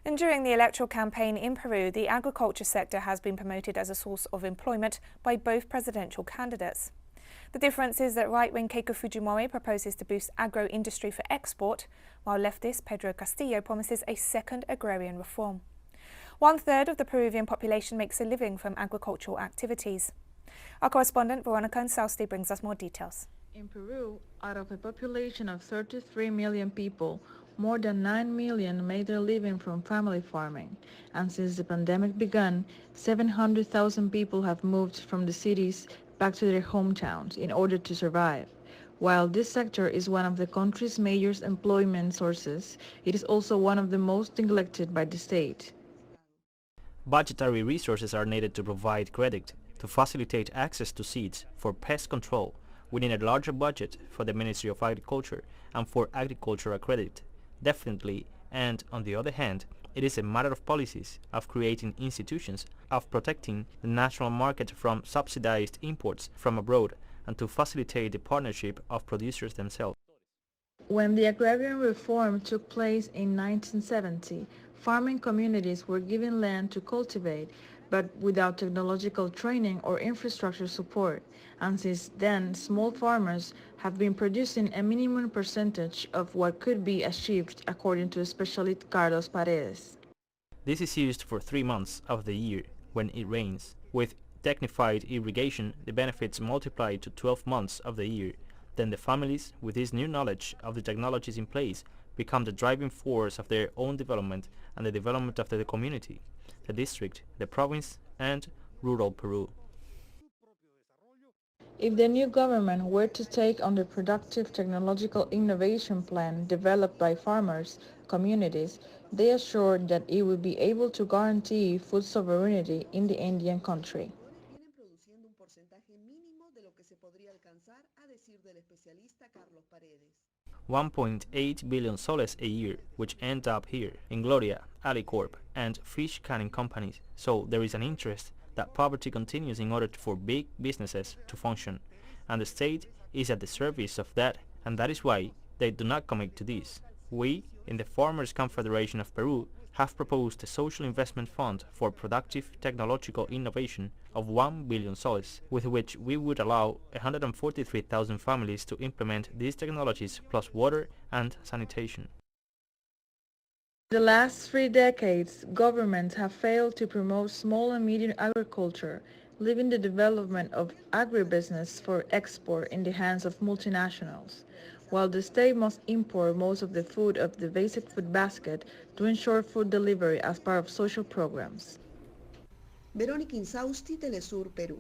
And during the electoral campaign in Peru, the agriculture sector has been promoted as a source of employment by both presidential candidates. The difference is that right-wing Keiko Fujimori proposes to boost agro-industry for export, while leftist Pedro Castillo promises a second agrarian reform. 1/3 of the Peruvian population makes a living from agricultural activities. Our correspondent Verónica Insausti brings us more details. In Peru, out of a population of 33 million people, more than 9 million made their living from family farming. And since the pandemic began, 700,000 people have moved from the cities back to their hometowns in order to survive. While this sector is one of the country's major employment sources, it is also one of the most neglected by the state. Budgetary resources are needed to provide credit, to facilitate access to seeds for pest control. We need a larger budget for the Ministry of Agriculture and for agricultural credit, definitely, and on the other hand, it is a matter of policies, of creating institutions, of protecting the national market from subsidized imports from abroad, and to facilitate the partnership of producers themselves. When the agrarian reform took place in 1970, farming communities were given land to cultivate, but without technological training or infrastructure support. And since then, small farmers have been producing a minimum percentage of what could be achieved, according to specialist Carlos Paredes. This is used for 3 months of the year when it rains. With technified irrigation, the benefits multiply to 12 months of the year. Then the families, with this new knowledge of the technologies in place, become the driving force of their own development and the development of the community, the district, the province, and rural Peru. If the new government were to take on the productive technological innovation plan developed by farmers, communities, they assured that it would be able to guarantee food sovereignty in the Indian country. 1.8 billion soles a year, which end up here in Gloria, Alicorp, and fish canning companies. So there is an interest that poverty continues in order for big businesses to function, and the state is at the service of that, and that is why they do not commit to this. We, in the Farmers Confederation of Peru, have proposed a social investment fund for productive technological innovation of 1 billion soles, with which we would allow 143,000 families to implement these technologies plus water and sanitation. In the last 3 decades, governments have failed to promote small and medium agriculture, leaving the development of agribusiness for export in the hands of multinationals, while the state must import most of the food of the basic food basket to ensure food delivery as part of social programs. Verónica Insausti, teleSUR, Perú.